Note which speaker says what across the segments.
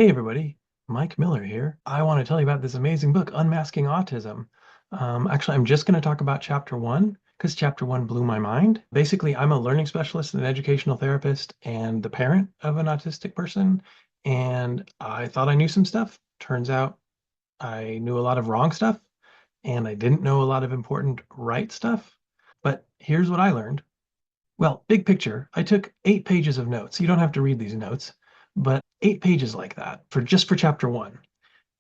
Speaker 1: Hey everybody, Mike Miller here. I want to tell you about this amazing book, Unmasking Autism. Actually, I'm just going to talk about chapter one because chapter one blew my mind. Basically, I'm a learning specialist and an educational therapist and the parent of an autistic person. And I thought I knew some stuff. Turns out I knew a lot of wrong stuff and I didn't know a lot of important right stuff. But here's what I learned. Well, big picture, I took 8 pages of notes. You don't have to read these notes, but 8 pages like that for chapter one.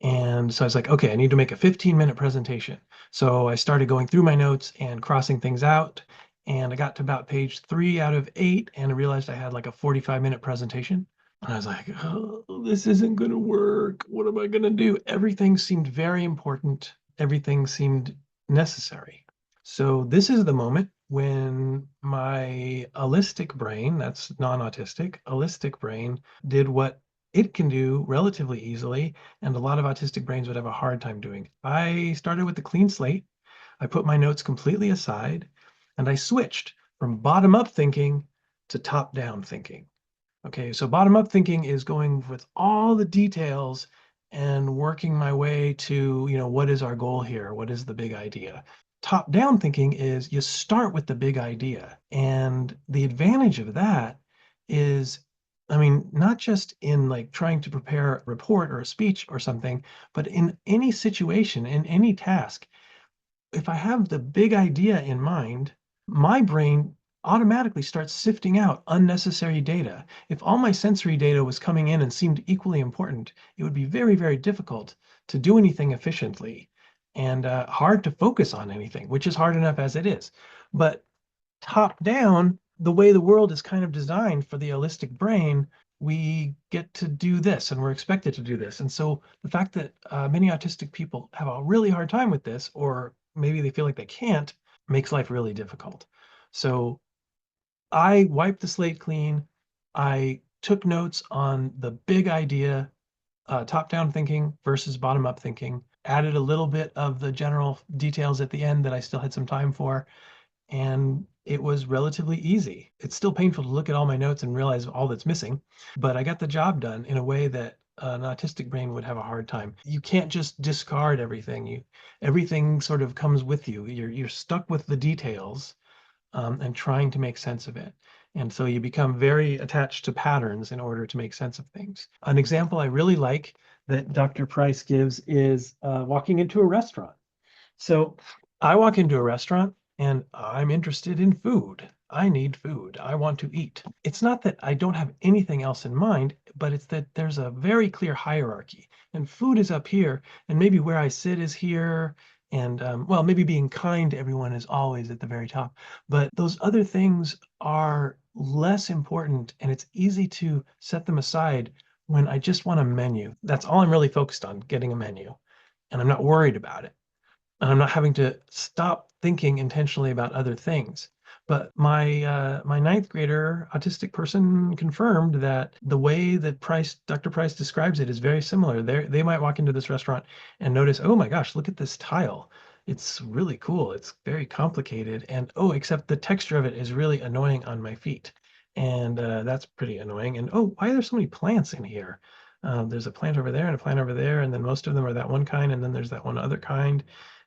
Speaker 1: And so I was like, okay, I need to make a 15-minute presentation. So I started going through my notes and crossing things out. And I got to about page 3 out of 8 and I realized I had like a 45-minute presentation. And I was like, oh, this isn't going to work. What am I going to do? Everything seemed very important. Everything seemed necessary. So this is the moment when my allistic brain, that's non-autistic, allistic brain, did what it can do relatively easily, and a lot of autistic brains would have a hard time doing. I started with the clean slate. I put my notes completely aside, and I switched from bottom-up thinking to top-down thinking. Okay, so bottom-up thinking is going with all the details and working my way to, what is our goal here? What is the big idea? Top-down thinking is you start with the big idea. And the advantage of that is, I mean, not just in like trying to prepare a report or a speech or something, but in any situation, in any task, if I have the big idea in mind, my brain automatically starts sifting out unnecessary data. If all my sensory data was coming in and seemed equally important, it would be very, very difficult to do anything efficiently and hard to focus on anything, which is hard enough as it is. But top down, the way the world is kind of designed for the holistic brain, we get to do this and we're expected to do this. And so the fact that many autistic people have a really hard time with this, or maybe they feel like they can't, makes life really difficult. So I wiped the slate clean. I took notes on the big idea, top-down thinking versus bottom-up thinking, added a little bit of the general details at the end that I still had some time for, and it was relatively easy. It's still painful to look at all my notes and realize all that's missing, but I got the job done in a way that an autistic brain would have a hard time. You can't just discard everything. Everything sort of comes with you. You're stuck with the details and trying to make sense of it. And so you become very attached to patterns in order to make sense of things. An example I really like that Dr. Price gives is walking into a restaurant. So I walk into a restaurant and I'm interested in food. I need food. I want to eat. It's not that I don't have anything else in mind, but it's that there's a very clear hierarchy and food is up here and maybe where I sit is here. And well, maybe being kind to everyone is always at the very top, but those other things are less important and it's easy to set them aside when I just want a menu. That's all I'm really focused on, getting a menu, and I'm not worried about it and I'm not having to stop thinking intentionally about other things. But my ninth grader autistic person confirmed that the way that Dr. Price describes it is very similar. They might walk into this restaurant and notice, oh my gosh, look at this tile. It's really cool. It's very complicated. And oh, except the texture of it is really annoying on my feet. And that's pretty annoying. And oh, why are there so many plants in here? There's a plant over there and a plant over there, and then most of them are that one kind, and then there's that one other kind.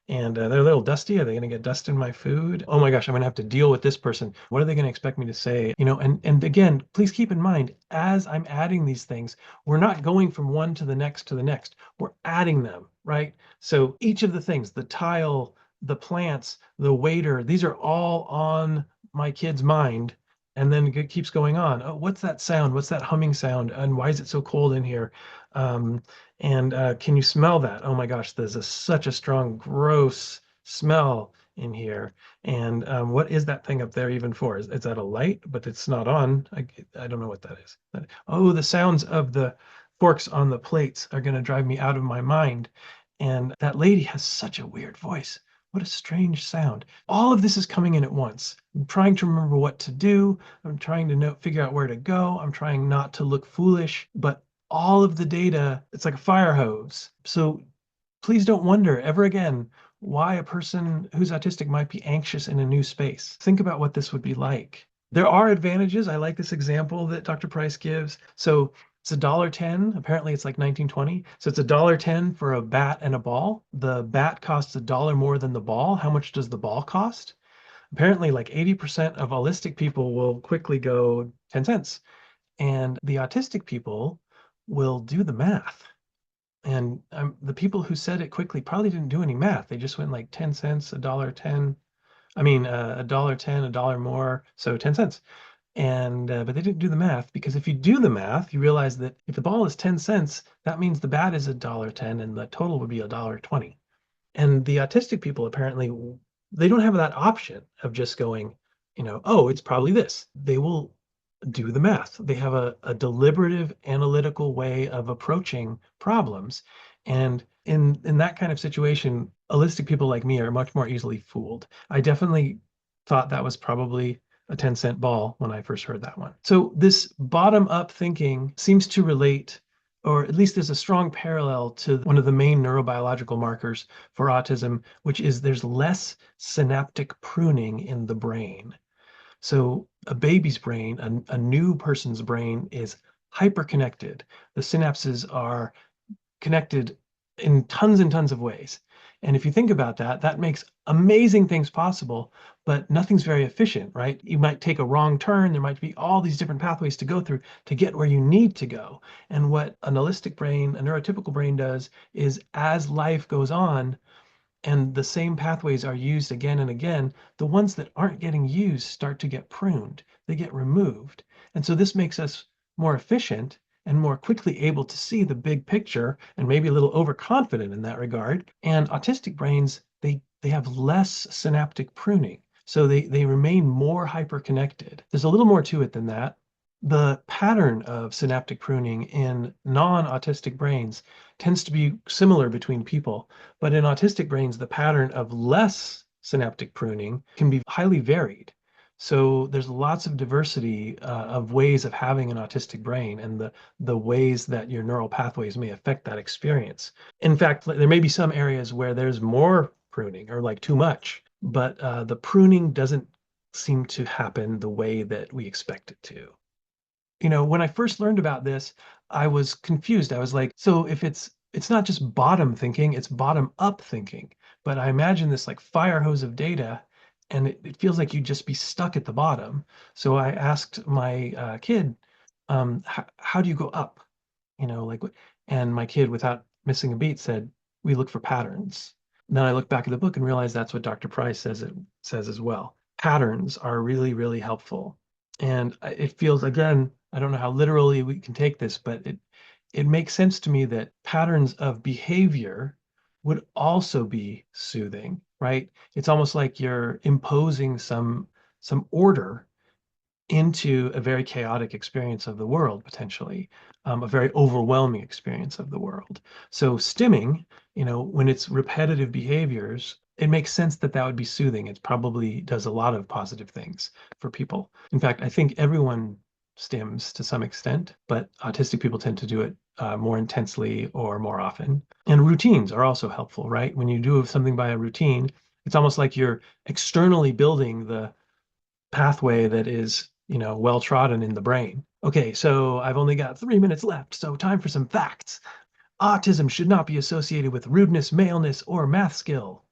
Speaker 1: And they're a little dusty. Are they going to get dust in my food? Oh my gosh, I'm going to have to deal with this person. What are they going to expect me to say? And again, please keep in mind, as I'm adding these things, we're not going from one to the next to the next. We're adding them, right? So each of the things, the tile, the plants, the waiter, these are all on my kid's mind. And then it keeps going on. Oh, what's that sound? What's that humming sound? And why is it so cold in here? Um, and can you smell that? Oh my gosh, there's such a strong, gross smell in here. And what is that thing up there even for? Is that a light? But it's not on. I don't know what that is. Oh, the sounds of the forks on the plates are going to drive me out of my mind. And that lady has such a weird voice. What a strange sound. All of this is coming in at once. I'm trying to remember what to do. I'm trying to figure out where to go. I'm trying not to look foolish, but all of the data, it's like a fire hose. So please don't wonder ever again why a person who's autistic might be anxious in a new space. Think about what this would be like. There are advantages. I like this example that Dr. Price gives. So It's $1.10. Apparently it's like 1920. So it's $1.10 for a bat and a ball. The bat costs $1 more than the ball. How much does the ball cost? Apparently like 80% of autistic people will quickly go 10 cents. And the autistic people will do the math. And the people who said it quickly probably didn't do any math. They just went like 10 cents, $1.10. I mean, $1.10, $1 more, so 10 cents. And but they didn't do the math, because if you do the math, you realize that if the ball is 10 cents, that means the bat is $1.10 and the total would be $1.20. And the autistic people apparently, they don't have that option of just going, oh, it's probably this. They will do the math. They have a deliberative, analytical way of approaching problems. And in that kind of situation, holistic people like me are much more easily fooled. I definitely thought that was probably a 10-cent ball when I first heard that one. So this bottom-up thinking seems to relate, or at least there's a strong parallel to one of the main neurobiological markers for autism, which is there's less synaptic pruning in the brain. So a baby's brain, a new person's brain, is hyperconnected. The synapses are connected in tons and tons of ways. And if you think about that, that makes amazing things possible, but nothing's very efficient, right? You might take a wrong turn. There might be all these different pathways to go through to get where you need to go. And what an holistic brain, a neurotypical brain does is, as life goes on, and the same pathways are used again and again, the ones that aren't getting used start to get pruned, they get removed. And so this makes us more efficient and more quickly able to see the big picture, and maybe a little overconfident in that regard. And autistic brains, they have less synaptic pruning. So they remain more hyperconnected. There's a little more to it than that. The pattern of synaptic pruning in non-autistic brains tends to be similar between people, but in autistic brains, the pattern of less synaptic pruning can be highly varied. So there's lots of diversity of ways of having an autistic brain, and the ways that your neural pathways may affect that experience. In fact, there may be some areas where there's more pruning, or like too much, but the pruning doesn't seem to happen the way that we expect it to. When I first learned about this, I was confused. I was like, so if it's not just bottom thinking, it's bottom up thinking. But I imagine this like fire hose of data, and it feels like you'd just be stuck at the bottom. So I asked my kid, how do you go up? Like, and my kid, without missing a beat, said, we look for patterns. And then I looked back at the book and realized that's what Dr. Price says it says as well. Patterns are really, really helpful. And it feels, again, I don't know how literally we can take this, but it makes sense to me that patterns of behavior would also be soothing, right? It's almost like you're imposing some order into a very chaotic experience of the world, potentially, a very overwhelming experience of the world. So stimming, when it's repetitive behaviors, it makes sense that that would be soothing. It probably does a lot of positive things for people. In fact, I think everyone stims to some extent, but autistic people tend to do it more intensely or more often. And routines are also helpful, right? When you do something by a routine, it's almost like you're externally building the pathway that is, well trodden in the brain. Okay, so I've only got 3 minutes left, so time for some facts. Autism should not be associated with rudeness, maleness, or math skill.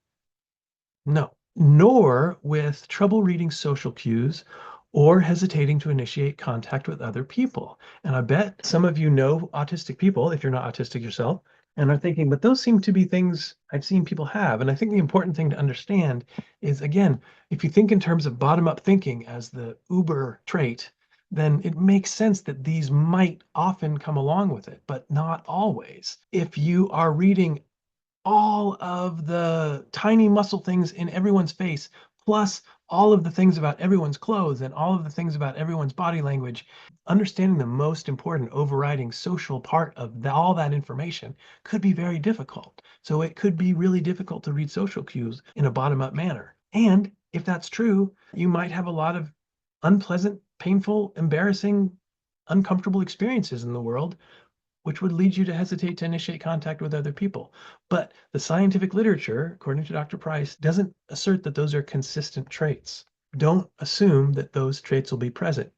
Speaker 1: No, nor with trouble reading social cues or hesitating to initiate contact with other people. And I bet some of you know autistic people, if you're not autistic yourself, and are thinking, but those seem to be things I've seen people have. And I think the important thing to understand is, again, if you think in terms of bottom-up thinking as the uber trait, then it makes sense that these might often come along with it, but not always. If you are reading all of the tiny muscle things in everyone's face, plus all of the things about everyone's clothes and all of the things about everyone's body language, understanding the most important overriding social part of all that information could be very difficult. So it could be really difficult to read social cues in a bottom-up manner. And if that's true, you might have a lot of unpleasant, painful, embarrassing, uncomfortable experiences in the world, which would lead you to hesitate to initiate contact with other people. But the scientific literature, according to Dr. Price, doesn't assert that those are consistent traits. Don't assume that those traits will be present.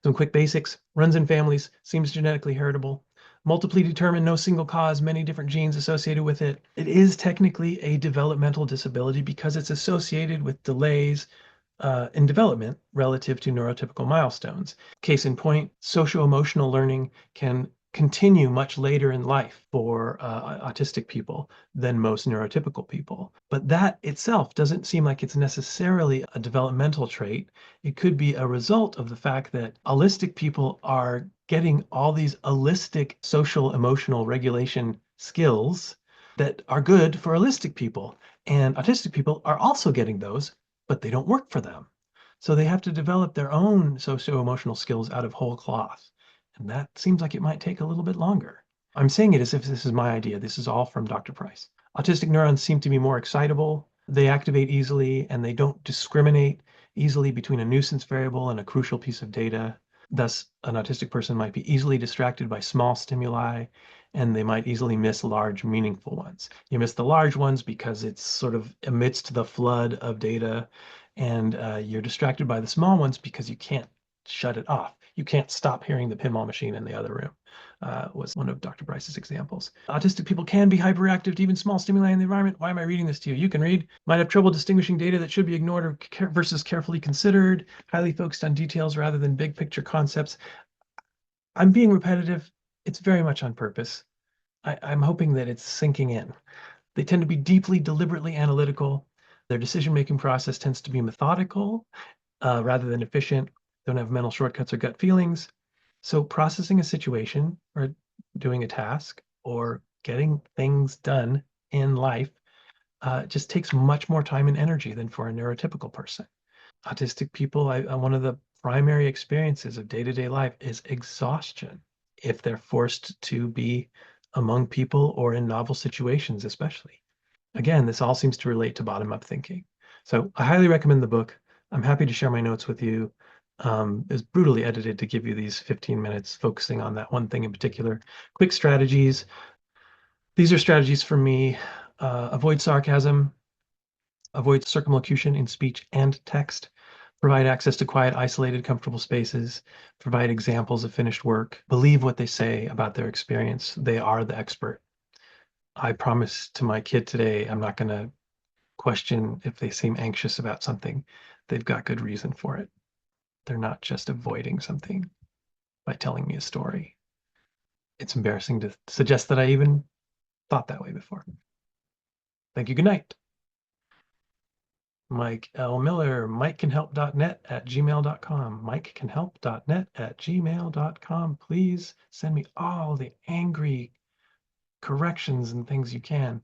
Speaker 1: Some quick basics: runs in families, seems genetically heritable, multiply determined, no single cause, many different genes associated with it. It is technically a developmental disability because it's associated with delays in development relative to neurotypical milestones. Case in point, socio-emotional learning can continue much later in life for autistic people than most neurotypical people. But that itself doesn't seem like it's necessarily a developmental trait. It could be a result of the fact that allistic people are getting all these allistic social emotional regulation skills that are good for allistic people. And autistic people are also getting those, but they don't work for them. So they have to develop their own socio-emotional skills out of whole cloth. And that seems like it might take a little bit longer. I'm saying it as if this is my idea. This is all from Dr. Price. Autistic neurons seem to be more excitable. They activate easily and they don't discriminate easily between a nuisance variable and a crucial piece of data. Thus, an autistic person might be easily distracted by small stimuli and they might easily miss large, meaningful ones. You miss the large ones because it's sort of amidst the flood of data, and you're distracted by the small ones because you can't shut it off. You can't stop hearing the pinball machine in the other room, was one of Dr. Bryce's examples. Autistic people can be hyperactive to even small stimuli in the environment. Why am I reading this to you? You can read. Might have trouble distinguishing data that should be ignored versus carefully considered, highly focused on details rather than big picture concepts. I'm being repetitive. It's very much on purpose. I'm hoping that it's sinking in. They tend to be deeply, deliberately analytical. Their decision-making process tends to be methodical rather than efficient. Don't have mental shortcuts or gut feelings. So processing a situation or doing a task or getting things done in life just takes much more time and energy than for a neurotypical person. Autistic people, one of the primary experiences of day-to-day life is exhaustion if they're forced to be among people or in novel situations, especially. Again, this all seems to relate to bottom-up thinking. So I highly recommend the book. I'm happy to share my notes with you. It was brutally edited to give you these 15 minutes focusing on that one thing in particular. Quick strategies. These are strategies for me. Avoid sarcasm, avoid circumlocution in speech and text, provide access to quiet, isolated, comfortable spaces, provide examples of finished work, believe what they say about their experience. They are the expert. I promise to my kid today, I'm not going to question if they seem anxious about something. They've got good reason for it. They're not just avoiding something by telling me a story. It's embarrassing to suggest that I even thought that way before. Thank you. Good night. Mike L. Miller, mikecanhelp.net@gmail.com. mikecanhelp.net@gmail.com. Please send me all the angry corrections and things you can.